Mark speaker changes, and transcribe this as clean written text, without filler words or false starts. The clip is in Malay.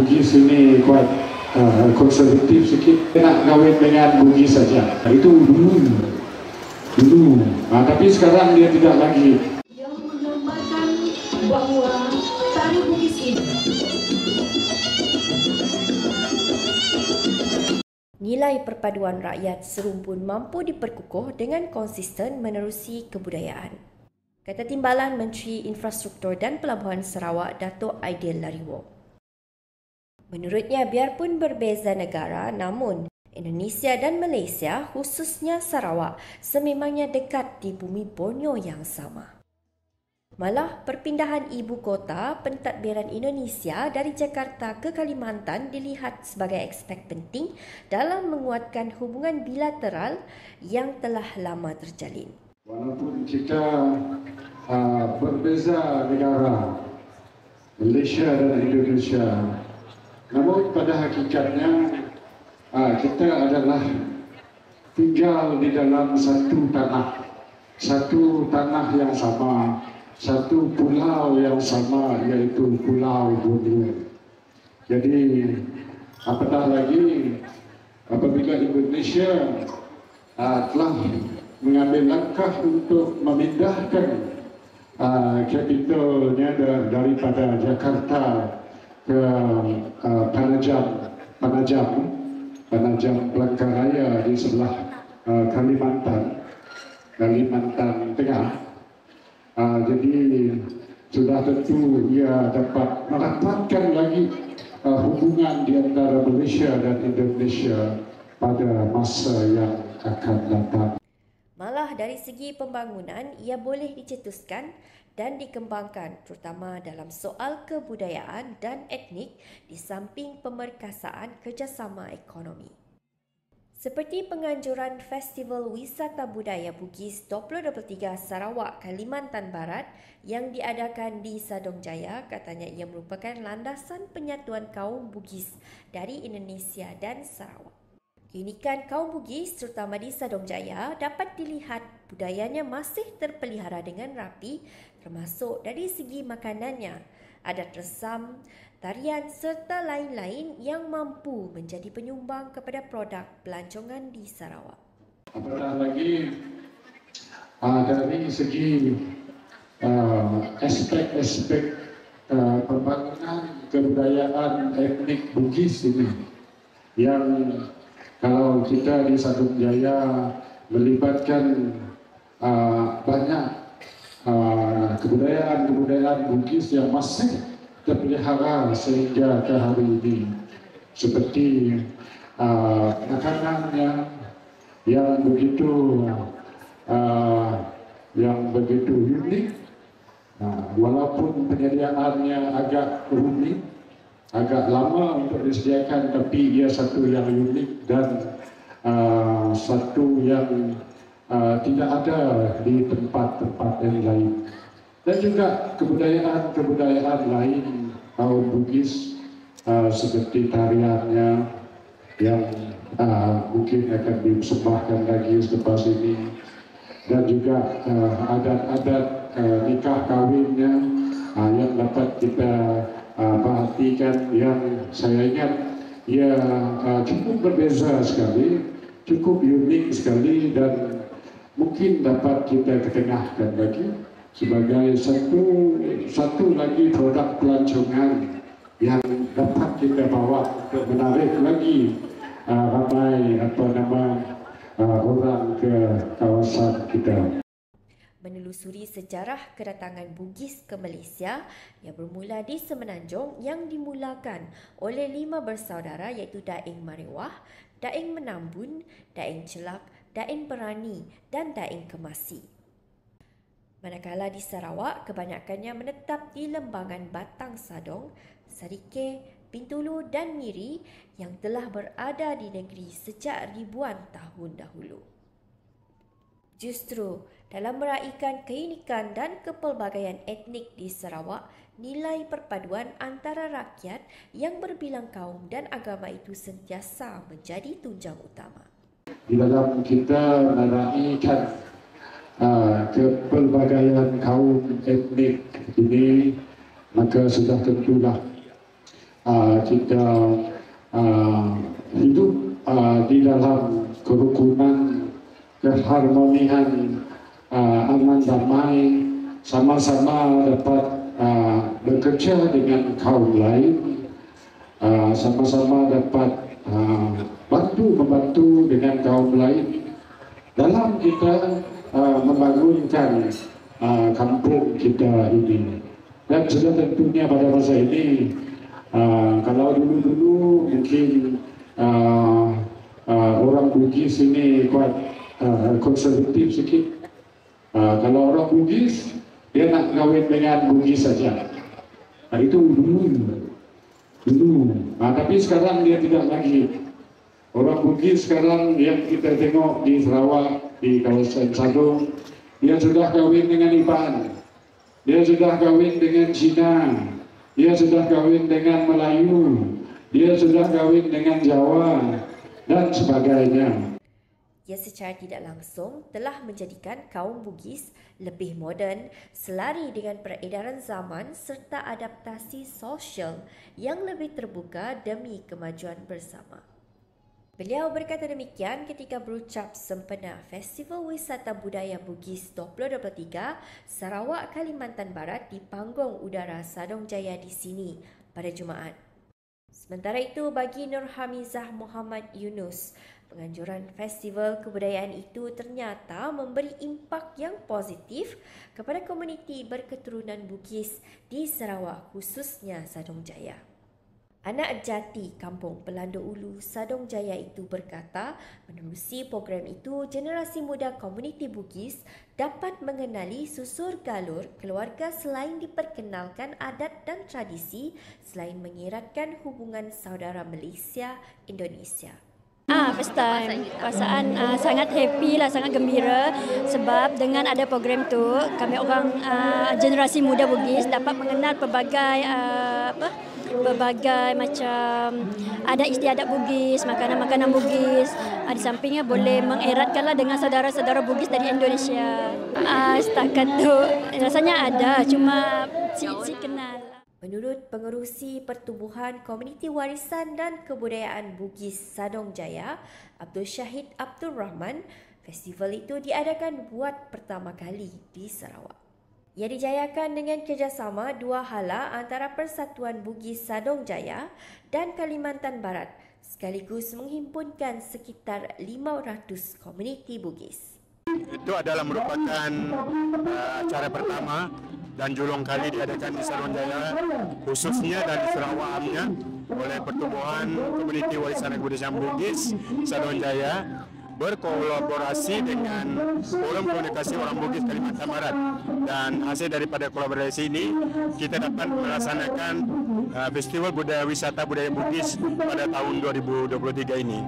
Speaker 1: Bugis ini kuat konservatif sikit, nak kahwin dengan Bugis saja. Itu dulu. Tapi sekarang dia tidak lagi.
Speaker 2: Yang menggambarkan bahwa tari Bugis ini
Speaker 3: nilai perpaduan rakyat serumpun mampu diperkukuh dengan konsisten menerusi kebudayaan, kata Timbalan Menteri Infrastruktur dan Pelabuhan Sarawak Datuk Aidil Lariwo. Menurutnya, biarpun berbeza negara, namun Indonesia dan Malaysia, khususnya Sarawak, sememangnya dekat di bumi Borneo yang sama. Malah, perpindahan ibu kota pentadbiran Indonesia dari Jakarta ke Kalimantan dilihat sebagai aspek penting dalam menguatkan hubungan bilateral yang telah lama terjalin.
Speaker 1: Walaupun kita berbeza negara, Malaysia dan Indonesia, namun pada hakikatnya kita adalah tinggal di dalam satu tanah yang sama, satu pulau yang sama, yaitu Pulau Borneo. Jadi apatah lagi apabila Indonesia telah mengambil langkah untuk memindahkan kapitalnya daripada Jakarta ke Penajam Pelangkaraya di sebelah Kalimantan Tengah. Jadi sudah tentu ia dapat merapatkan lagi hubungan di antara Malaysia dan Indonesia pada masa yang akan datang.
Speaker 3: Malah dari segi pembangunan, ia boleh dicetuskan dan dikembangkan terutama dalam soal kebudayaan dan etnik di samping pemerkasaan kerjasama ekonomi. Seperti penganjuran Festival Wisata Budaya Bugis 2023 Sarawak, Kalimantan Barat yang diadakan di Sadong Jaya, katanya ia merupakan landasan penyatuan kaum Bugis dari Indonesia dan Sarawak. Keunikan kaum Bugis terutama di Sadong Jaya dapat dilihat budayanya masih terpelihara dengan rapi termasuk dari segi makanannya, adat resam, tarian serta lain-lain yang mampu menjadi penyumbang kepada produk pelancongan di Sarawak.
Speaker 1: Apatah lagi dari segi aspek-aspek pembangunan kebudayaan etnik Bugis ini yang kalau kita di Sadong Jaya melibatkan banyak kebudayaan Bugis yang masih terpelihara sehingga ke hari ini, seperti makanan yang begitu unik, walaupun penyediaannya agak rumit, agak lama untuk disediakan, tapi ia satu yang unik dan satu yang tidak ada di tempat-tempat yang lain. Dan juga kebudayaan lain kaum Bugis seperti tariannya yang mungkin akan dipersembahkan lagi selepas ini, dan juga adat-adat nikah kawinnya yang dapat kita perhatikan, yang saya ingat ia cukup berbeza sekali, cukup unik sekali, dan mungkin dapat kita ketengahkan lagi sebagai satu lagi produk pelancongan yang dapat kita bawa untuk menarik lagi ramai orang ke kawasan kita.
Speaker 3: Menelusuri sejarah kedatangan Bugis ke Malaysia yang bermula di Semenanjung yang dimulakan oleh 5 bersaudara iaitu Daeng Marewah, Daeng Menambun, Daeng Celak, Daeng Perani dan Daeng Kemasi. Manakala di Sarawak, kebanyakannya menetap di lembangan Batang Sadong, Sarike, Bintulu dan Miri yang telah berada di negeri sejak ribuan tahun dahulu. Justru dalam meraihkan keunikan dan kepelbagaian etnik di Sarawak, nilai perpaduan antara rakyat yang berbilang kaum dan agama itu sentiasa menjadi tunjang utama.
Speaker 1: Di dalam kita meraihkan kepelbagaian kaum etnik ini, maka sudah tentulah kita hidup di dalam kerukunan, keharmonian, aman damai, sama-sama dapat bekerja dengan kaum lain, sama-sama dapat membantu dengan kaum lain dalam kita membangunkan kampung kita ini. Dan sudah tentunya pada masa ini, kalau dulu-dulu mungkin orang Bugis ini kuat konservatif sedikit. Kalau orang Bugis, dia nak kawin dengan Bugis saja. Itu dulu. Tapi sekarang dia tidak lagi. Orang Bugis sekarang yang kita tengok di Sarawak, di kawasan Sadong, dia sudah kawin dengan Iban, dia sudah kawin dengan Cina, dia sudah kawin dengan Melayu, dia sudah kawin dengan Jawa, dan sebagainya.
Speaker 3: Ia secara tidak langsung telah menjadikan kaum Bugis lebih moden, selari dengan peredaran zaman serta adaptasi sosial yang lebih terbuka demi kemajuan bersama. Beliau berkata demikian ketika berucap sempena Festival Wisata Budaya Bugis 2023 Sarawak, Kalimantan Barat di panggung udara Sadong Jaya di sini pada Jumaat. Sementara itu, bagi Nur Hamizah Muhammad Yunus, penganjuran festival kebudayaan itu ternyata memberi impak yang positif kepada komuniti berketurunan Bugis di Sarawak, khususnya Sadong Jaya. Anak jati Kampung Pelandu Ulu, Sadong Jaya itu berkata, menerusi program itu, generasi muda komuniti Bugis dapat mengenali susur galur keluarga selain diperkenalkan adat dan tradisi, selain mengeratkan hubungan saudara Malaysia-Indonesia.
Speaker 4: First time. Perasaan sangat happy lah, sangat gembira sebab dengan ada program tu, kami orang generasi muda Bugis dapat mengenal pelbagai macam adat istiadat Bugis, makanan-makanan Bugis. Di sampingnya boleh mengeratkanlah dengan saudara-saudara Bugis dari Indonesia. Setakat tu rasanya ada, cuma si kenal.
Speaker 3: Menurut Pengerusi Pertubuhan Komuniti Warisan dan Kebudayaan Bugis Sadong Jaya, Abdul Syahid Abdul Rahman, festival itu diadakan buat pertama kali di Sarawak. Ia dijayakan dengan kerjasama dua hala antara Persatuan Bugis Sadong Jaya dan Kalimantan Barat, sekaligus menghimpunkan sekitar 500 komuniti Bugis.
Speaker 5: Itu adalah merupakan acara pertama dan julung kali diadakan di Sadong Jaya, khususnya dan di Sarawak amnya oleh Pertubuhan Komuniti Warisan dan Kebudayaan Bugis Sadong Jaya berkolaborasi dengan Forum Komunikasi Orang Bugis Kalimantan Barat, dan hasil daripada kolaborasi ini kita dapat melaksanakan Festival Budaya Wisata Budaya Bugis pada tahun 2023 ini.